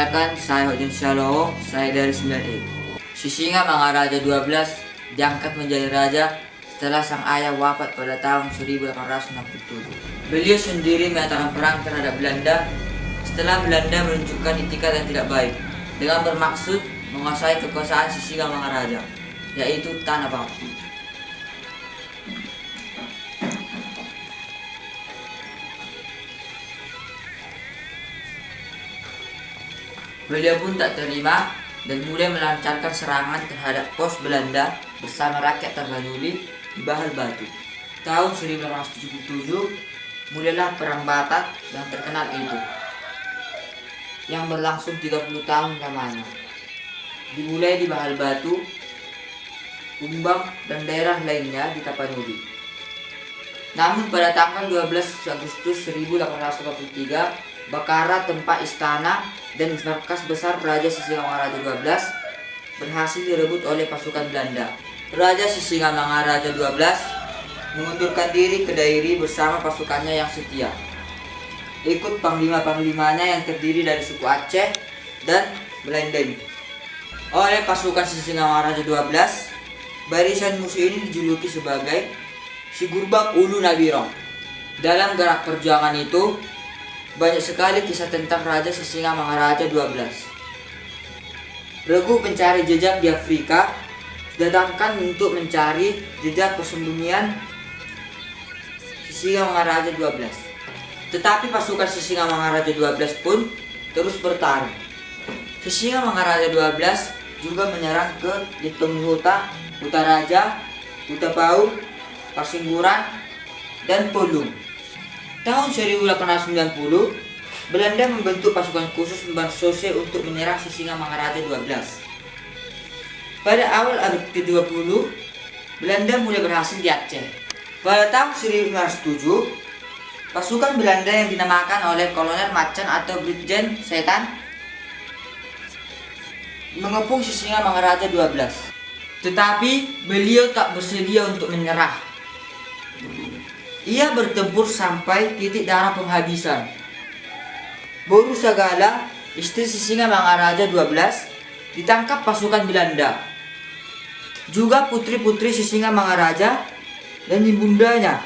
Perkenalkan, saya Hojun Syalowo, saya dari 9E. Sisingamangaraja 12 diangkat menjadi raja setelah sang ayah wafat pada tahun 1867. Beliau sendiri menyatakan perang terhadap Belanda setelah Belanda menunjukkan itikat yang tidak baik dengan bermaksud menguasai kekuasaan Sisingamangaraja, yaitu Tanah Bangku. Beliau pun tak terima dan mulai melancarkan serangan terhadap pos Belanda bersama rakyat Tapanuli di Bahal Batu. Tahun 1877 mulailah Perang Batak yang terkenal itu, yang berlangsung 30 tahun lamanya. Dimulai di Bahal Batu, Umbang, dan daerah lainnya di Tapanuli. Namun pada tanggal 12 Agustus 1883, Bakara, tempat istana dan markas besar Raja Sisingamangaraja 12, berhasil direbut oleh pasukan Belanda. Raja Sisingamangaraja 12 mengundurkan diri ke Dairi bersama pasukannya yang setia. Ikut panglima-panglimanya yang terdiri dari suku Aceh dan Belendeng. Oleh pasukan Sisingamangaraja 12, barisan musuh ini dijuluki sebagai Si Gurbang Ulu Nabirong. Dalam gerak perjuangan itu, banyak sekali kisah tentang Raja Sisingamangaraja 12. Regu pencari jejak di Afrika didatangkan untuk mencari jejak persembunyian Sisingamangaraja 12. Tetapi pasukan Sisingamangaraja 12 pun terus bertarung. Sisingamangaraja 12 juga menyerang ke Litonghuta, Utaraja, Utapau, Pasingguran, dan Polung. Tahun 1890, Belanda membentuk pasukan khusus Mbansose untuk menyerang Sisingamangaraja 12. Pada awal abad ke-20, Belanda mulai berhasil di Aceh. Pada tahun 1907, pasukan Belanda yang dinamakan oleh Kolonel Macan atau Brigjen Setan mengepung Sisingamangaraja 12. Tetapi beliau tak bersedia untuk menyerah. Ia bertempur sampai titik darah penghabisan. Boru Sagala, istri Sisingamangaraja 12, ditangkap pasukan Belanda. Juga putri-putri Sisingamangaraja dan ibundanya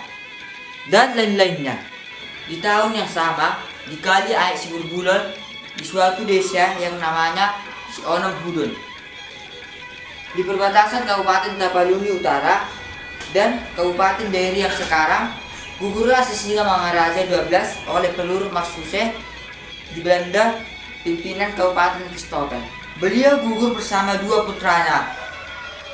dan lain-lainnya. Di tahun yang sama, di kali air Siburbulon di suatu desa yang namanya Sionom Hudun, di perbatasan Kabupaten Tapanuli Utara dan Kabupaten Dairi yang sekarang, gugurlah Sisingamangaraja 12 oleh peluru Marsuse di Belanda pimpinan Kabupaten Kristopen. Beliau gugur bersama dua putranya,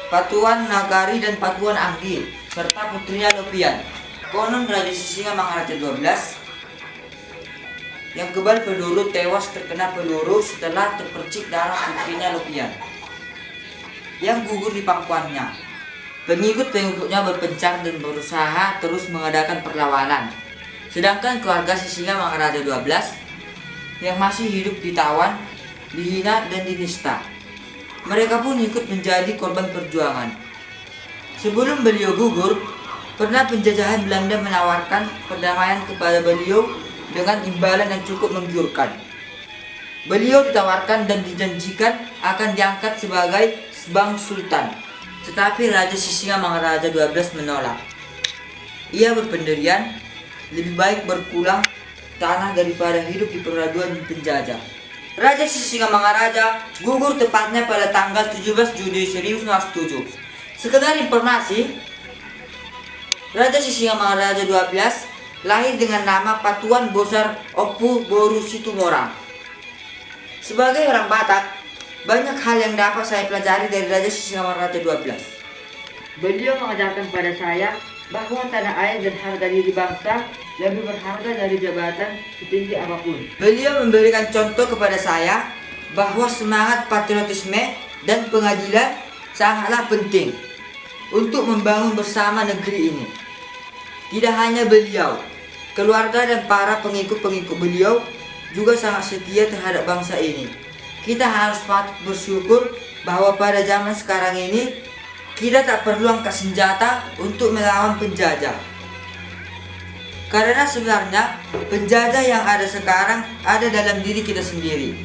Patuan Nagari dan Patuan Anggi, serta putrinya Lopian. Konon Raja Sisingamangaraja 12 yang kebal peluru tewas terkena peluru setelah terpercik darah putrinya Lopian yang gugur di pangkuannya. Pengikut-pengikutnya berpencar dan berusaha terus mengadakan perlawanan. Sedangkan keluarga Sisingamangaraja 12 yang masih hidup ditawan, dihina, dan dinista. Mereka pun ikut menjadi korban perjuangan. Sebelum beliau gugur, pernah penjajahan Belanda menawarkan perdamaian kepada beliau dengan imbalan yang cukup menggiurkan. Beliau ditawarkan dan dijanjikan akan diangkat sebagai Bang Sultan. Tetapi Raja Sisingamangaraja 12 menolak. Ia berpendirian, lebih baik berpulang tanah daripada hidup di perpaduan penjajah. Raja Sisingamangaraja gugur tepatnya pada tanggal 17 Juli 1907. Sekedar informasi, Raja Sisingamangaraja 12 lahir dengan nama Patuan Bosar Opu Boru Situmorang. Sebagai orang Batak, banyak hal yang dapat saya pelajari dari Raja Sisingamangaraja 12. Beliau mengajarkan pada saya bahwa tanah air dan harga diri bangsa lebih berharga dari jabatan setinggi apapun. Beliau memberikan contoh kepada saya bahwa semangat patriotisme dan pengadilan sangatlah penting untuk membangun bersama negeri ini. Tidak hanya beliau, keluarga dan para pengikut-pengikut beliau juga sangat setia terhadap bangsa ini. Kita harus patut bersyukur bahwa pada zaman sekarang ini kita tak perlu angkat senjata untuk melawan penjajah. Karena sebenarnya penjajah yang ada sekarang ada dalam diri kita sendiri.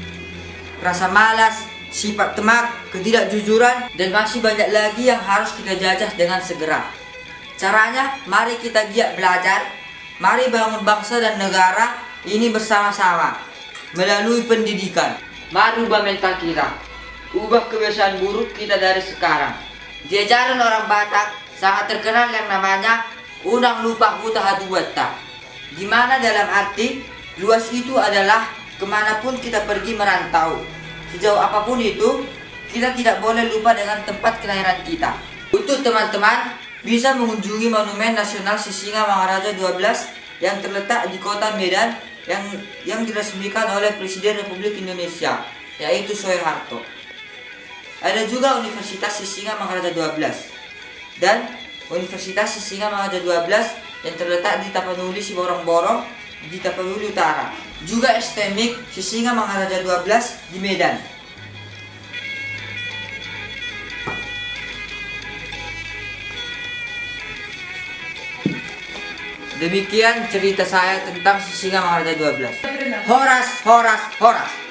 rasa malas, sifat temak, ketidakjujuran, dan masih banyak lagi yang harus kita jajah dengan segera. Caranya, mari kita giat belajar, mari bangun bangsa dan negara ini bersama-sama melalui pendidikan. Mari ubah mental kita, ubah kebiasaan buruk kita dari sekarang. Di ajaran orang Batak sangat terkenal yang namanya Unang Lupa Huta Hatu Wata, di mana dalam arti luas itu adalah kemanapun kita pergi merantau, sejauh apapun itu, kita tidak boleh lupa dengan tempat kelahiran kita. Untuk teman-teman, bisa mengunjungi Monumen Nasional Sisingamangaraja 12 yang terletak di kota Medan yang diresmikan oleh Presiden Republik Indonesia, yaitu Soeharto. Ada juga Universitas Sisingamangaraja 12 dan Universitas Sisingamangaraja 12 yang terletak di Tapanuli Siborong-Borong di Tapanuli Utara. Juga STMIK Sisingamangaraja 12 di Medan. Demikian cerita saya tentang Sisingamangaraja 12. Horas, horas, horas.